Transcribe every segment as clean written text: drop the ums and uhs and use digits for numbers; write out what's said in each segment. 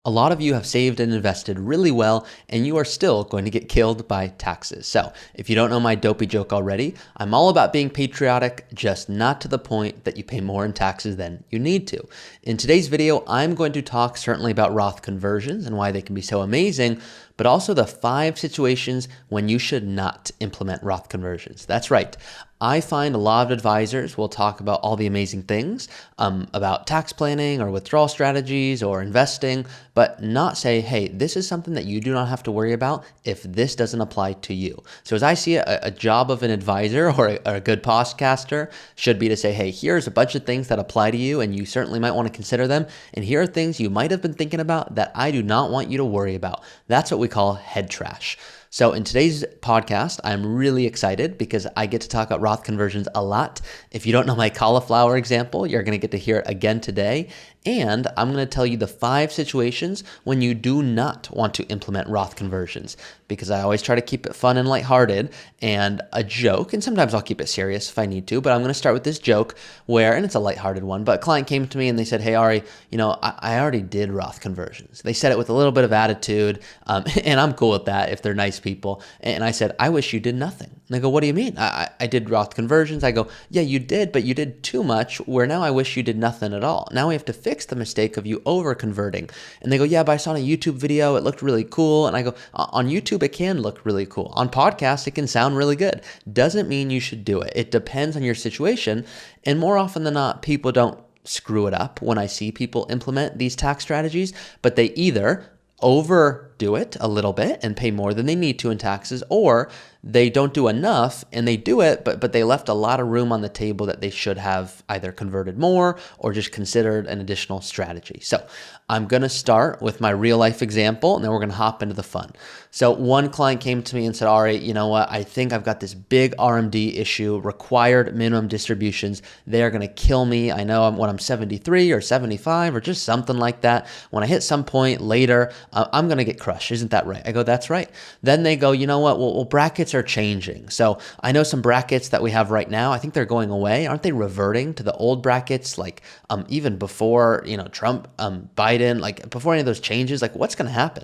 A lot of you have saved and invested really well, and you are still going to get killed by taxes. So if you don't know my dopey joke already, I'm all about being patriotic, just not to the point that you pay more in taxes than you need to. In today's video, I'm going to talk certainly about Roth conversions and why they can be so amazing, but also the 5 situations when you should not implement Roth conversions. That's right. I find a lot of advisors will talk about all the amazing things about tax planning or withdrawal strategies or investing, but not say, hey, this is something that you do not have to worry about if this doesn't apply to you. So as I see it, a job of an advisor or a good podcaster should be to say, hey, here's a bunch of things that apply to you and you certainly might want to consider them. And here are things you might have been thinking about that I do not want you to worry about. That's what we call head trash. So in today's podcast, I'm really excited because I get to talk about Roth conversions a lot. If you don't know my cauliflower example, you're going to get to hear it again today. And I'm going to tell you the 5 situations when you do not want to implement Roth conversions, because I always try to keep it fun and lighthearted and a joke. And sometimes I'll keep it serious if I need to, but I'm going to start with this joke where, and it's a lighthearted one, but a client came to me and they said, hey, Ari, I already did Roth conversions. They said it with a little bit of attitude, and I'm cool with that if they're nice people. And I said, I wish you did nothing. And they go, what do you mean? I did Roth conversions. I go, yeah, you did, but you did too much, where now I wish you did nothing at all. Now we have to fix the mistake of you over converting. And they go, yeah, but I saw a YouTube video, it looked really cool. And I go, on YouTube, it can look really cool. On podcasts, it can sound really good. Doesn't mean you should do it. It depends on your situation. And more often than not, people don't screw it up when I see people implement these tax strategies, but they either overdo it a little bit and pay more than they need to in taxes, or they don't do enough and they do it, but they left a lot of room on the table that they should have either converted more or just considered an additional strategy. So I'm going to start with my real life example, and then we're going to hop into the fun. So one client came to me and said, Ari, you know what? I think I've got this big RMD issue, required minimum distributions. They are going to kill me. I know when I'm 73 or 75 or just something like that, when I hit some point later, I'm going to get crushed. Isn't that right? I go, that's right. Then they go, you know what? Well, brackets are changing. So I know some brackets that we have right now, I think they're going away. Aren't they reverting to the old brackets? Like even before, Trump, Biden, like before any of those changes, like what's going to happen?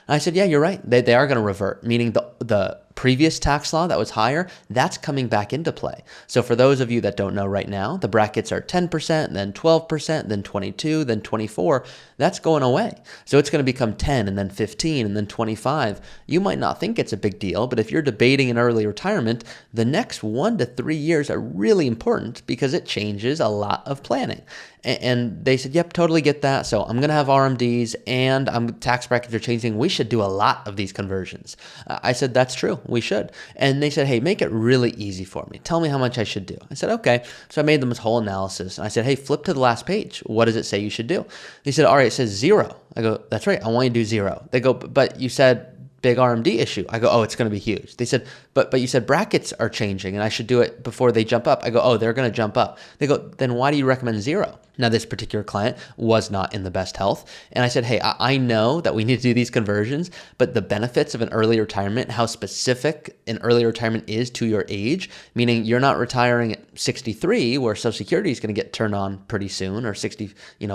And I said, yeah, you're right. They are going to revert, meaning the previous tax law that was higher, that's coming back into play. So for those of you that don't know right now, the brackets are 10%, then 12%, then 22, then 24. That's going away. So it's going to become 10 and then 15 and then 25. You might not think it's a big deal, but if you're debating an early retirement, the next 1 to 3 years are really important because it changes a lot of planning. And they said, yep, totally get that. So I'm going to have RMDs and tax brackets are changing. We should do a lot of these conversions. I said, that's true. We should. And they said, hey, make it really easy for me. Tell me how much I should do. I said, okay. So I made them this whole analysis. And I said, hey, flip to the last page. What does it say you should do? They said, all right, it says 0. I go, that's right. I want you to do 0. They go, but you said big RMD issue. I go, oh, it's going to be huge. They said, but you said brackets are changing and I should do it before they jump up. I go, oh, they're going to jump up. They go, then why do you recommend 0? Now, this particular client was not in the best health. And I said, hey, I know that we need to do these conversions, but the benefits of an early retirement, how specific an early retirement is to your age, meaning you're not retiring at 63 where Social Security is going to get turned on pretty soon, or 60,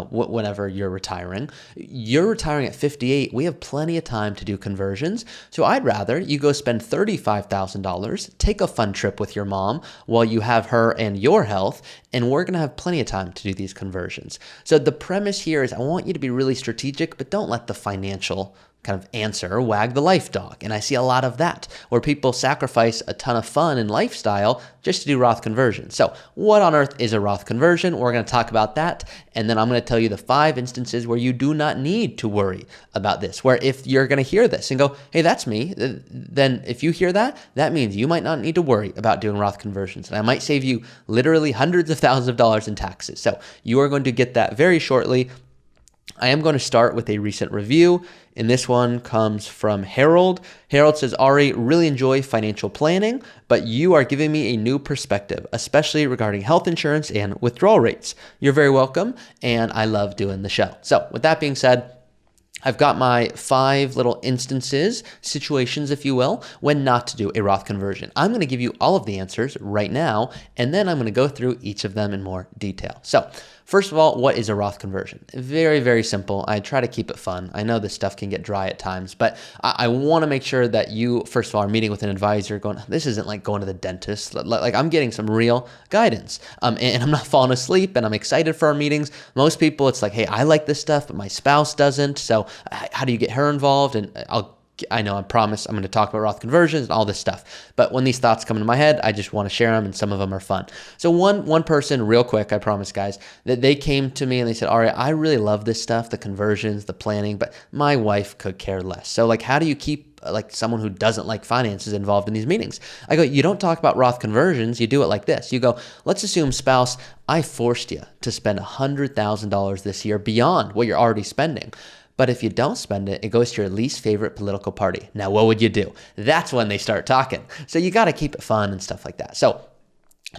whenever you're retiring. You're retiring at 58. We have plenty of time to do conversions. So I'd rather you go spend $35,000, take a fun trip with your mom while you have her and your health, and we're going to have plenty of time to do these conversions. So the premise here is I want you to be really strategic, but don't let the financial kind of answer wag the life dog. And I see a lot of that where people sacrifice a ton of fun and lifestyle just to do Roth conversions. So what on earth is a Roth conversion? We're going to talk about that. And then I'm going to tell you the 5 instances where you do not need to worry about this, where if you're going to hear this and go, hey, that's me, then if you hear that, that means you might not need to worry about doing Roth conversions. And I might save you literally hundreds of thousands of dollars in taxes. So you are going to get that very shortly. I am going to start with a recent review, and this one comes from Harold. Harold says, Ari, really enjoy financial planning, but you are giving me a new perspective, especially regarding health insurance and withdrawal rates. You're very welcome, and I love doing the show. So with that being said, I've got my 5 little instances, situations, if you will, when not to do a Roth conversion. I'm going to give you all of the answers right now, and then I'm going to go through each of them in more detail. So First of all, what is a Roth conversion? Very, very simple. I try to keep it fun. I know this stuff can get dry at times, but I want to make sure that you, first of all, are meeting with an advisor going, this isn't like going to the dentist. Like I'm getting some real guidance and I'm not falling asleep and I'm excited for our meetings. Most people, it's like, hey, I like this stuff, but my spouse doesn't. So how do you get her involved? And I promise I'm going to talk about Roth conversions and all this stuff. But when these thoughts come into my head, I just want to share them, and some of them are fun. So one person, real quick, I promise, guys, that they came to me and they said, all right, I really love this stuff, the conversions, the planning, but my wife could care less. So like, how do you keep like someone who doesn't like finances involved in these meetings? I go, you don't talk about Roth conversions. You do it like this. You go, let's assume, spouse, I forced you to spend $100,000 this year beyond what you're already spending. But if you don't spend it, it goes to your least favorite political party. Now, what would you do? That's when they start talking. So you got to keep it fun and stuff like that. So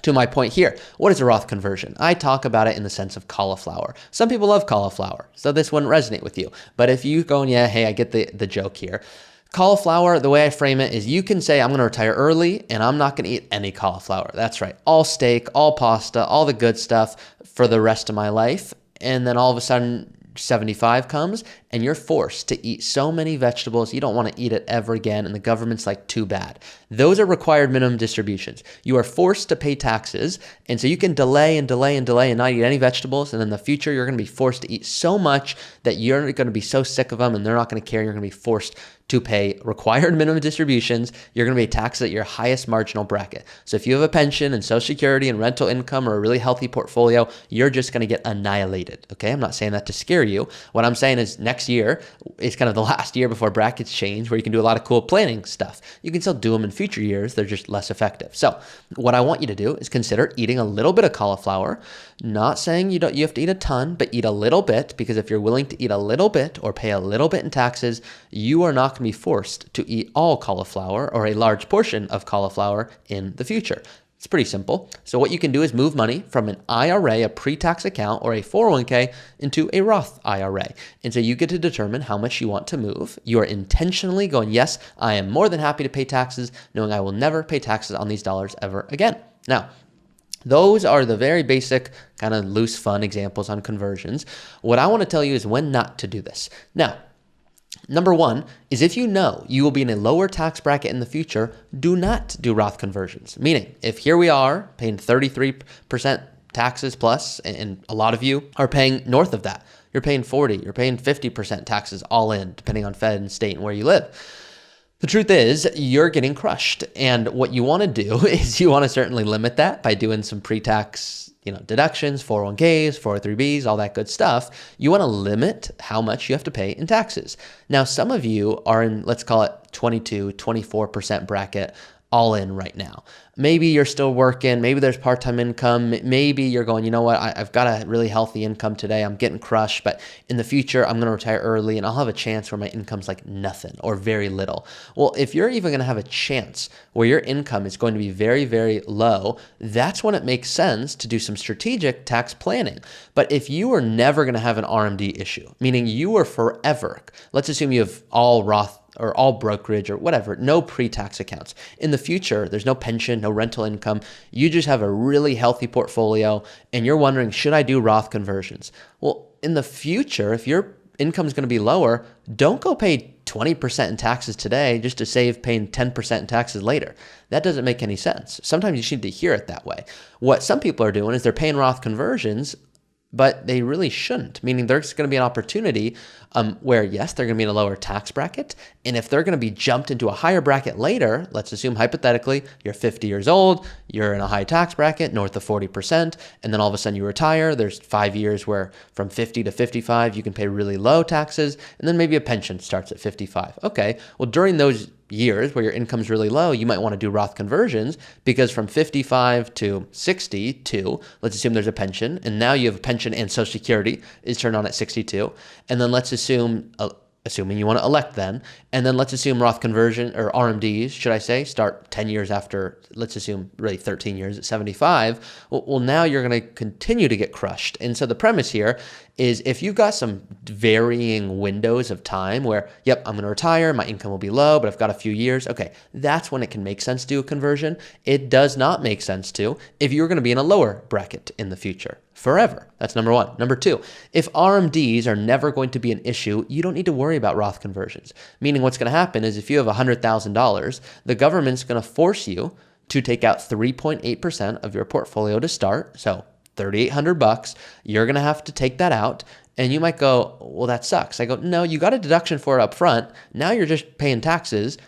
to my point here, what is a Roth conversion? I talk about it in the sense of cauliflower. Some people love cauliflower, so this wouldn't resonate with you. But if you go, yeah, hey, I get the joke here. Cauliflower, the way I frame it is you can say, I'm going to retire early and I'm not going to eat any cauliflower. That's right. All steak, all pasta, all the good stuff for the rest of my life. And then all of a sudden, 75 comes and you're forced to eat so many vegetables you don't want to eat it ever again, and the government's like, too bad. Those are required minimum distributions. You are forced to pay taxes, and so you can delay and delay and delay and not eat any vegetables, and in the future you're going to be forced to eat so much that you're going to be so sick of them and they're not going to care. You're going to be forced to pay required minimum distributions. You're going to be taxed at your highest marginal bracket. So if you have a pension and Social Security and rental income or a really healthy portfolio, you're just going to get annihilated. Okay, I'm not saying that to scare you. What I'm saying is next year is kind of the last year before brackets change, where you can do a lot of cool planning stuff. You can still do them in future years. They're just less effective. So what I want you to do is consider eating a little bit of cauliflower. Not saying you have to eat a ton, but eat a little bit, because if you're willing to eat a little bit or pay a little bit in taxes, you are not going to be forced to eat all cauliflower or a large portion of cauliflower in the future. It's pretty simple. So what you can do is move money from an IRA, a pre-tax account, or a 401k into a Roth IRA. And so you get to determine how much you want to move. You are intentionally going, yes, I am more than happy to pay taxes, knowing I will never pay taxes on these dollars ever again. Now, those are the very basic, kind of loose, fun examples on conversions. What I want to tell you is when not to do this. Now, number one is if you know you will be in a lower tax bracket in the future, do not do Roth conversions. Meaning, if here we are paying 33% taxes plus, and a lot of you are paying north of that. You're paying 40, you're paying 50% taxes all in, depending on Fed and state and where you live. The truth is, you're getting crushed. And what you want to do is you want to certainly limit that by doing some pre-tax, deductions, 401ks, 403bs, all that good stuff. You want to limit how much you have to pay in taxes. Now, some of you are in, let's call it 22, 24% bracket all in right now. Maybe you're still working. Maybe there's part-time income. Maybe you're going, you know what? I've got a really healthy income today. I'm getting crushed, but in the future, I'm going to retire early and I'll have a chance where my income's like nothing or very little. Well, if you're even going to have a chance where your income is going to be very, very low, that's when it makes sense to do some strategic tax planning. But if you are never going to have an RMD issue, meaning you are forever, let's assume you have all Roth or all brokerage or whatever, no pre-tax accounts. In the future, there's no pension, no rental income. You just have a really healthy portfolio and you're wondering, should I do Roth conversions? Well, in the future, if your income is going to be lower, don't go pay 20% in taxes today just to save paying 10% in taxes later. That doesn't make any sense. Sometimes you just need to hear it that way. What some people are doing is they're paying Roth conversions, but they really shouldn't, meaning there's going to be an opportunity where, yes, they're going to be in a lower tax bracket. And if they're going to be jumped into a higher bracket later, let's assume hypothetically, you're 50 years old, you're in a high tax bracket, north of 40%, and then all of a sudden you retire. There's 5 years where from 50 to 55, you can pay really low taxes, and then maybe a pension starts at 55. Okay, well, during those years where your income's really low, you might want to do Roth conversions, because from 55 to 62, let's assume there's a pension, and now you have a pension and Social Security is turned on at 62, and then let's assuming you want to elect then, and then let's assume Roth conversion or RMDs, should I say, start 10 years after, let's assume really 13 years at 75. Well, now you're going to continue to get crushed. And so the premise here is if you've got some varying windows of time where, yep, I'm going to retire, my income will be low, but I've got a few years. Okay, that's when it can make sense to do a conversion. It does not make sense to if you're going to be in a lower bracket in the future. forever. That's number one. Number two, if RMDs are never going to be an issue, you don't need to worry about Roth conversions. Meaning what's going to happen is if you have $100,000, the government's going to force you to take out 3.8% of your portfolio to start. So $3,800, you're going to have to take that out. And you might go, well, that sucks. I go, no, you got a deduction for it up front. Now you're just paying taxes.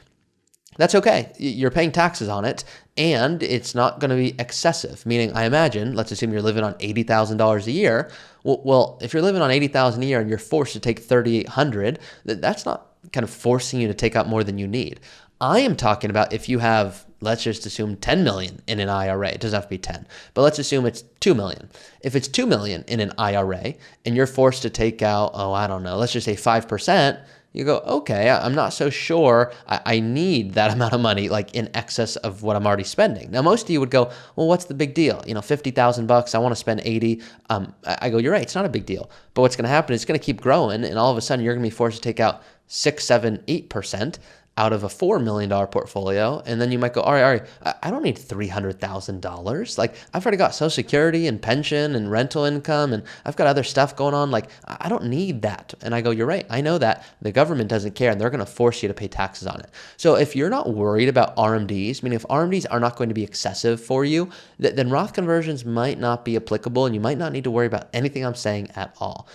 That's okay. You're paying taxes on it, and it's not going to be excessive. Meaning, I imagine, let's assume you're living on $80,000 a year. Well, if you're living on $80,000 a year and you're forced to take $3,800, that's not kind of forcing you to take out more than you need. I am talking about if you have, let's just assume 10 million in an IRA. It doesn't have to be 10, but let's assume it's 2 million. If it's 2 million in an IRA and you're forced to take out, I don't know, let's just say 5%, you go, okay, I'm not so sure I need that amount of money like in excess of what I'm already spending. Now, most of you would go, well, what's the big deal? $50,000, I want to spend 80. I go, you're right, it's not a big deal. But what's going to happen is it's going to keep growing, and all of a sudden you're going to be forced to take out 6, 7, 8% out of a $4 million portfolio. And then you might go, all right, I don't need $300,000. Like, I've already got Social Security and pension and rental income, and I've got other stuff going on. Like, I don't need that. And I go, you're right. I know that. The government doesn't care, and they're going to force you to pay taxes on it. So if you're not worried about RMDs, meaning if RMDs are not going to be excessive for you, then Roth conversions might not be applicable, and you might not need to worry about anything I'm saying at all.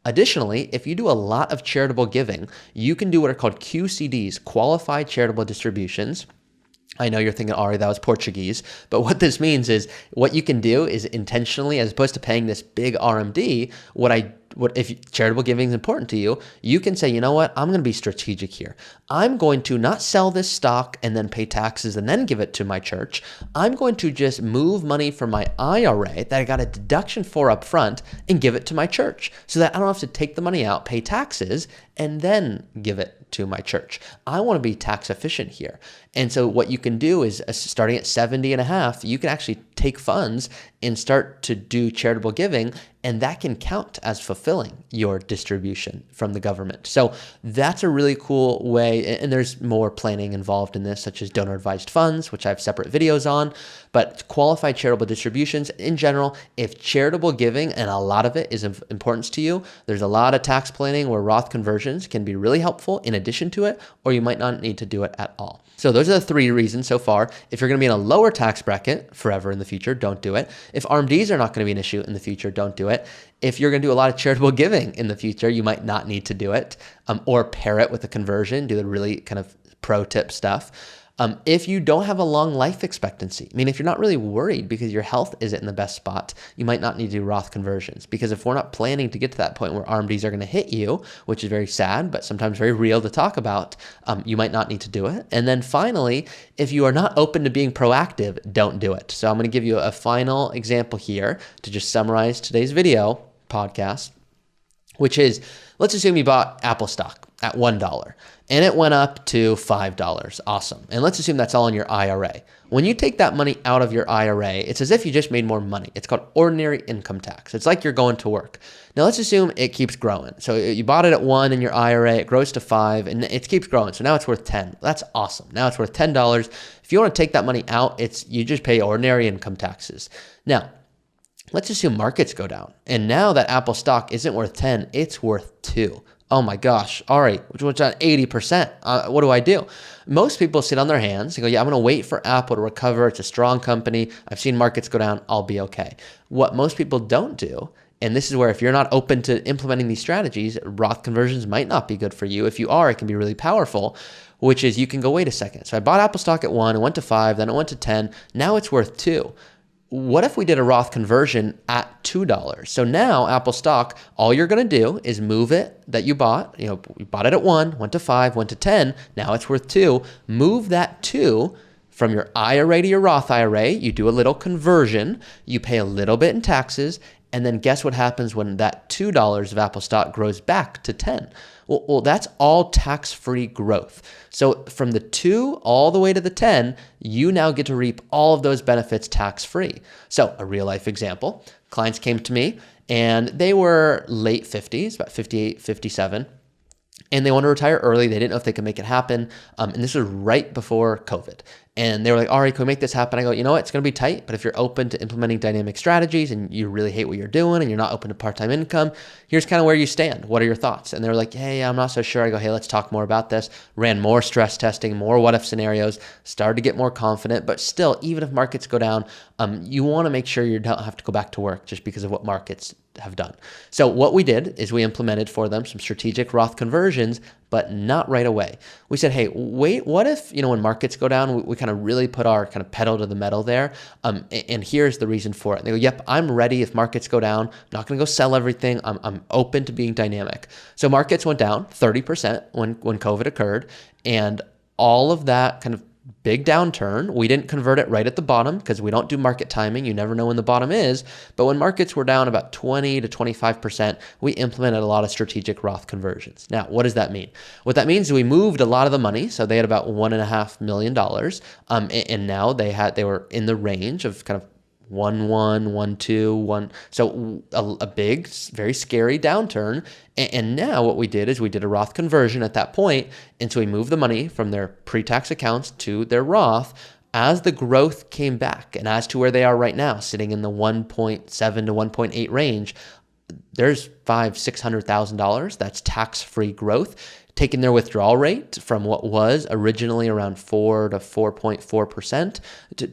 Additionally, if you do a lot of charitable giving, you can do what are called QCDs, Qualified Charitable Distributions. I know you're thinking, Ari, that was Portuguese, but what this means is what you can do is intentionally, as opposed to paying this big RMD, if charitable giving is important to you, you can say, you know what, I'm going to be strategic here. I'm going to not sell this stock and then pay taxes and then give it to my church. I'm going to just move money from my IRA that I got a deduction for up front and give it to my church so that I don't have to take the money out, pay taxes, and then give it to my church. I want to be tax efficient here. And so what you can do is starting at 70 and a half, you can actually take funds and start to do charitable giving, and that can count as fulfilling your distribution from the government. So that's a really cool way, and there's more planning involved in this, such as donor advised funds, which I have separate videos on, but qualified charitable distributions in general, if charitable giving, and a lot of it is of importance to you, there's a lot of tax planning where Roth conversions can be really helpful in addition to it, or you might not need to do it at all. So those are the 3 reasons so far. If you're going to be in a lower tax bracket forever in the future, don't do it. If RMDs are not going to be an issue in the future, don't do it. If you're going to do a lot of charitable giving in the future, you might not need to do it, or pair it with a conversion, do the really kind of pro tip stuff. If you don't have a long life expectancy, I mean, if you're not really worried because your health isn't in the best spot, you might not need to do Roth conversions, because if we're not planning to get to that point where RMDs are going to hit you, which is very sad, but sometimes very real to talk about, you might not need to do it. And then finally, if you are not open to being proactive, don't do it. So I'm going to give you a final example here to just summarize today's podcast, which is, let's assume you bought Apple stock at $1 and it went up to $5. Awesome. And let's assume that's all in your IRA. When you take that money out of your IRA, it's as if you just made more money. It's called ordinary income tax. It's like you're going to work. Now let's assume it keeps growing. So you bought it at 1 in your IRA, it grows to 5, and it keeps growing. So now it's worth 10. That's awesome. Now it's worth $10. If you want to take that money out, you just pay ordinary income taxes. Now, let's assume markets go down, and now that Apple stock isn't worth 10, it's worth 2. Oh my gosh, all right, which was on 80%. What do I do? Most people sit on their hands and go, yeah, I'm going to wait for Apple to recover. It's a strong company. I've seen markets go down. I'll be okay. What most people don't do, and this is where if you're not open to implementing these strategies, Roth conversions might not be good for you. If you are, it can be really powerful, which is you can go, wait a second. So I bought Apple stock at 1, it went to 5, then it went to 10. Now it's worth 2. What if we did a Roth conversion at $2? So now Apple stock, all you're going to do is move it that you bought. You bought it at 1, went to 5, went to 10. Now it's worth 2. Move that 2 from your IRA to your Roth IRA. You do a little conversion. You pay a little bit in taxes. And then guess what happens when that $2 of Apple stock grows back to 10? Well, that's all tax-free growth. So from the 2 all the way to the 10, you now get to reap all of those benefits tax-free. So a real-life example, clients came to me and they were late 50s, about 58, 57. and they want to retire early. They didn't know if they could make it happen. And this was right before COVID. And they were like, Ari, can we make this happen? I go, you know what? It's going to be tight, but if you're open to implementing dynamic strategies and you really hate what you're doing and you're not open to part-time income, here's kind of where you stand. What are your thoughts? And they were like, hey, I'm not so sure. I go, hey, let's talk more about this. Ran more stress testing, more what-if scenarios, started to get more confident. But still, even if markets go down, you want to make sure you don't have to go back to work just because of what markets have done. So what we did is we implemented for them some strategic Roth conversions, but not right away. We said, hey, wait, what if, when markets go down, we kind of really put our kind of pedal to the metal there. And here's the reason for it. And they go, yep, I'm ready if markets go down. I'm not going to go sell everything. I'm open to being dynamic. So markets went down 30% when COVID occurred. And all of that kind of big downturn, we didn't convert it right at the bottom because we don't do market timing. You never know when the bottom is. But when markets were down about 20 to 25%, we implemented a lot of strategic Roth conversions. Now, what does that mean? What that means is we moved a lot of the money. So they had about $1.5 million. And now they were in the range of kind of 1.1, 1.2, 1. So a big, very scary downturn. And now what we did is we did a Roth conversion at that point. And so we moved the money from their pre-tax accounts to their Roth as the growth came back. And as to where they are right now, sitting in the 1.7 to 1.8 range, there's $600,000. That's tax-free growth. Taking their withdrawal rate from what was originally around 4 to 4.4%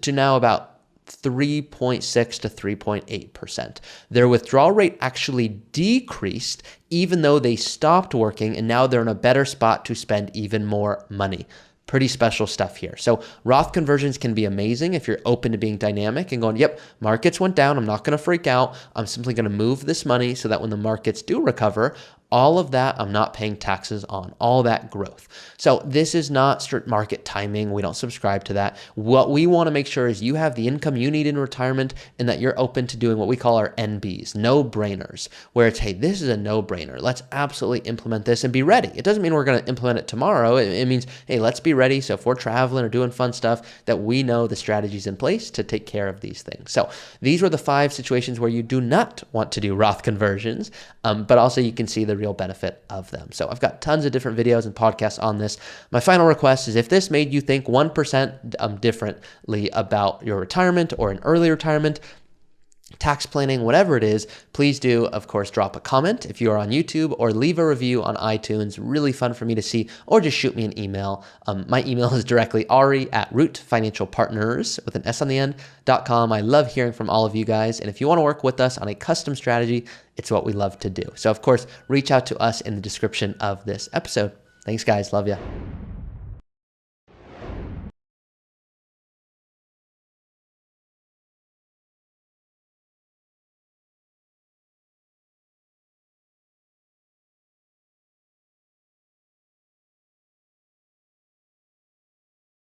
to now about 3.6 to 3.8%. Their withdrawal rate actually decreased even though they stopped working, and now they're in a better spot to spend even more money. Pretty special stuff here. So Roth conversions can be amazing if you're open to being dynamic and going, yep, markets went down. I'm not going to freak out. I'm simply going to move this money so that when the markets do recover, all of that I'm not paying taxes on, all that growth. So this is not strict market timing. We don't subscribe to that. What we want to make sure is you have the income you need in retirement and that you're open to doing what we call our NBs, no-brainers, where it's, hey, this is a no-brainer. Let's absolutely implement this and be ready. It doesn't mean we're going to implement it tomorrow. It means, hey, let's be ready. So if we're traveling or doing fun stuff, that we know the strategies in place to take care of these things. So these were the 5 situations where you do not want to do Roth conversions, but also you can see the real benefit of them. So I've got tons of different videos and podcasts on this. My final request is if this made you think 1% differently about your retirement or an early retirement, tax planning, whatever it is, please do, of course, drop a comment if you are on YouTube or leave a review on iTunes. Really fun for me to see, or just shoot me an email. My email is directly ari@rootfinancialpartners with an S on the end.com. I love hearing from all of you guys. And if you want to work with us on a custom strategy, it's what we love to do. So of course, reach out to us in the description of this episode. Thanks guys. Love ya.